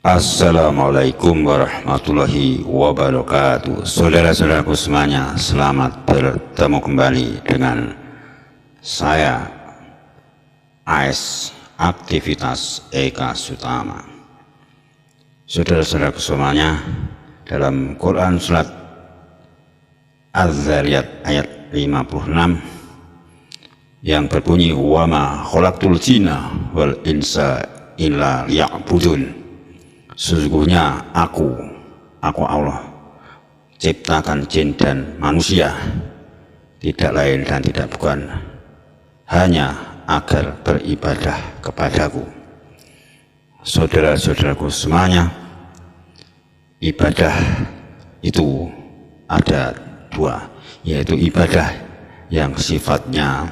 Assalamualaikum warahmatullahi wabarakatuh. Saudara-saudaraku semuanya, selamat bertemu kembali dengan saya AS Aktivitas Eka Sutama. Saudara-saudaraku semuanya, dalam Quran surat Az-Zariyat ayat 56 yang berbunyi wa ma khalaqtul jinna wal insa illa liya'budun. Sesungguhnya aku Allah ciptakan jin dan manusia tidak lain dan tidak bukan hanya agar beribadah kepadaku. Saudara-saudaraku semuanya, ibadah itu ada dua, yaitu ibadah yang sifatnya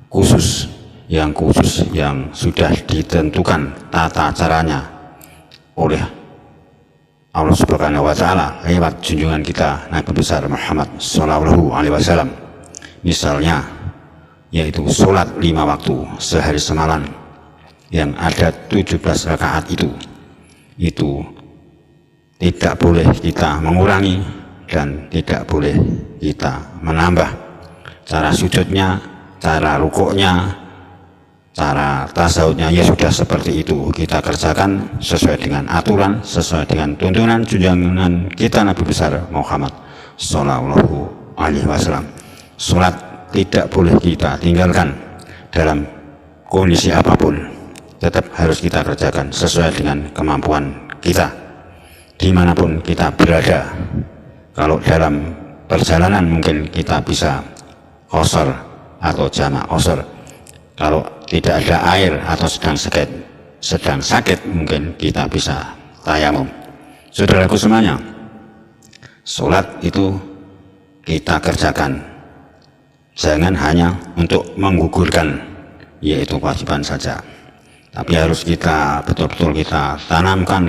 khusus, yang sudah ditentukan tata caranya oleh Allah Subhanahu wa Ta'ala lewat junjungan kita Nabi besar Muhammad Sallallahu Alaihi Wasallam. Misalnya, yaitu sholat 5 waktu sehari semalam yang ada 17 rakaat itu tidak boleh kita mengurangi dan tidak boleh kita menambah. Cara sujudnya, cara rukuknya, cara tasawufnya ya sudah seperti itu, kita kerjakan sesuai dengan aturan, sesuai dengan tuntunan junjungan kita Nabi besar Muhammad Sallallahu Alaihi Wasallam. Sholat tidak boleh kita tinggalkan dalam kondisi apapun, tetap harus kita kerjakan sesuai dengan kemampuan kita dimanapun kita berada. Kalau dalam perjalanan mungkin kita bisa qashar atau jamak qashar. Kalau tidak ada air atau sedang sakit mungkin kita bisa tayamum. Saudaraku semuanya, sholat itu kita kerjakan, jangan hanya untuk menggugurkan, yaitu kewajiban saja, tapi harus kita betul-betul kita tanamkan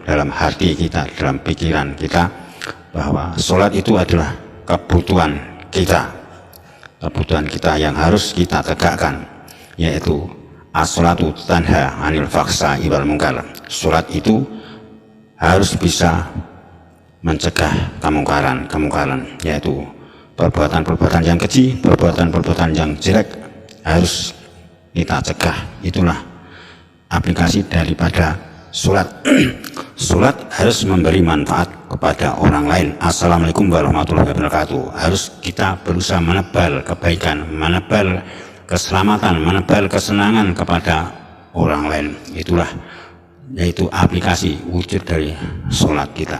dalam hati kita, dalam pikiran kita, bahwa sholat itu adalah kebutuhan kita yang harus kita tegakkan, yaitu as-sholatu tanha 'anil fahsya'i wal munkar. Sholat itu harus bisa mencegah kemungkaran, yaitu perbuatan-perbuatan yang keji, perbuatan-perbuatan yang jelek harus kita cegah. Itulah aplikasi daripada sholat. Sholat harus memberi manfaat kepada orang lain. Assalamualaikum warahmatullahi wabarakatuh. Harus kita berusaha menebar kebaikan, menebar keselamatan, menebar kesenangan kepada orang lain. Itulah yaitu aplikasi wujud dari sholat kita.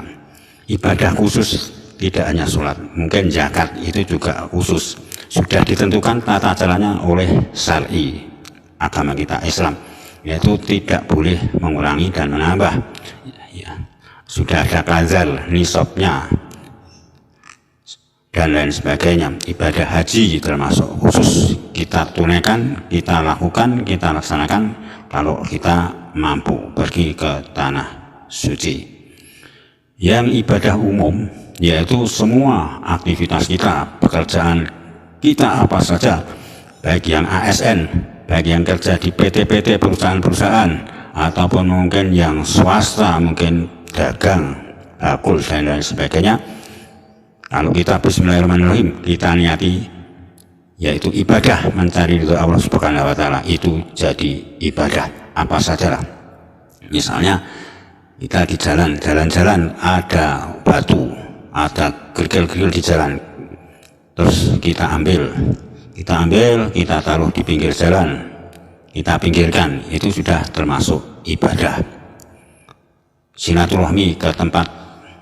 Ibadah khusus tidak hanya sholat, mungkin zakat itu juga khusus, sudah ditentukan tata caranya oleh syar'i agama kita Islam, yaitu tidak boleh mengurangi dan menambah. Ya, sudah ada qazar nisabnya dan lain sebagainya. Ibadah haji termasuk khusus kita tunaikan, kita lakukan, kita laksanakan kalau kita mampu pergi ke tanah suci. Yang ibadah umum yaitu semua aktivitas kita, pekerjaan kita apa saja, baik yang ASN, baik yang kerja di PT-PT, perusahaan-perusahaan, ataupun mungkin yang swasta, mungkin dagang, bakul dan lain sebagainya. Kalau kita bismillahirrahmanirrahim, kita niati yaitu ibadah, mencari ridho Allah Subhanahu wa Ta'ala, itu jadi ibadah apa sajalah. Misalnya kita di jalan-jalan ada batu, ada kerikil-kerikil di jalan, terus kita ambil, kita taruh di pinggir jalan, kita pinggirkan, itu sudah termasuk ibadah. Silaturahmi ke tempat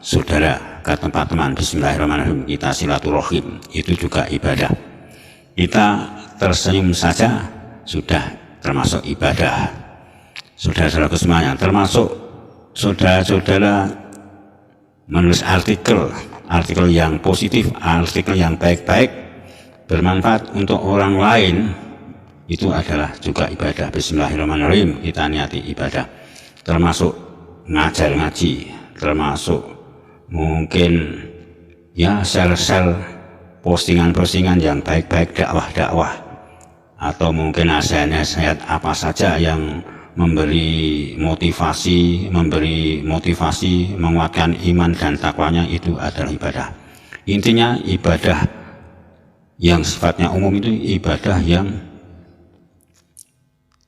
saudara, ke tempat teman, bismillahirrahmanirrahim, kita silaturahim, itu juga ibadah. Kita tersenyum saja sudah termasuk ibadah. Saudara-saudara semuanya, termasuk saudara-saudara menulis artikel yang positif, artikel yang baik-baik, bermanfaat untuk orang lain, itu adalah juga ibadah. Bismillahirrahmanirrahim, kita niati ibadah. Termasuk ngajar ngaji, termasuk mungkin ya share postingan-postingan yang baik-baik, dakwah-dakwah, atau mungkin nasihat-nasihat apa saja yang memberi motivasi, menguatkan iman dan takwanya, itu adalah ibadah. Intinya ibadah yang sifatnya umum itu ibadah yang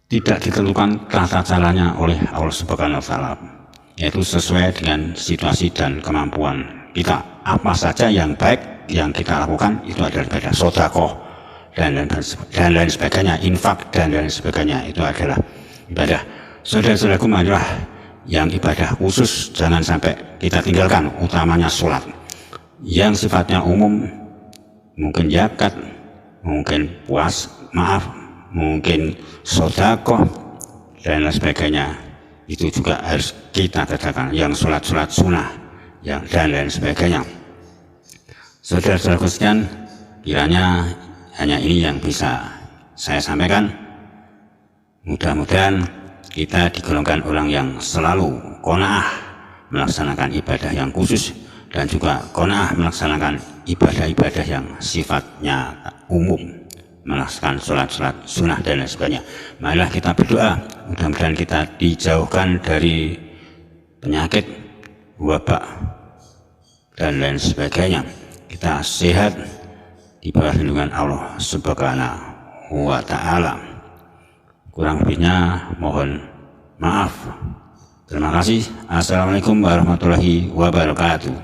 tidak ditentukan tata caranya oleh Allah Subhanahu wa Ta'ala, yaitu sesuai dengan situasi dan kemampuan kita. Apa saja yang baik yang kita lakukan itu adalah ibadah. Sedekah dan lain sebagainya, infak dan lain sebagainya, itu adalah ibadah. Saudara-saudaraku, marilah yang ibadah khusus jangan sampai kita tinggalkan, utamanya sholat. Yang sifatnya umum, mungkin zakat, mungkin mungkin sedekah dan lain sebagainya, itu juga harus kita tegakkan. Yang sholat sunnah dan lain sebagainya. Saudara-saudaraku sekalian, kiranya hanya ini yang bisa saya sampaikan. Mudah-mudahan kita digolongkan orang yang selalu qanaah melaksanakan ibadah yang khusus, dan juga qanaah melaksanakan ibadah-ibadah yang sifatnya umum, melaksanakan sholat sunnah dan lain sebagainya. Marilah kita berdoa, mudah-mudahan kita dijauhkan dari penyakit, wabak dan lain sebagainya. Kita sehat di bawah lindungan Allah Subhanahu wa Ta'ala. Kurang lebihnya mohon maaf. Terima kasih. Assalamualaikum warahmatullahi wabarakatuh.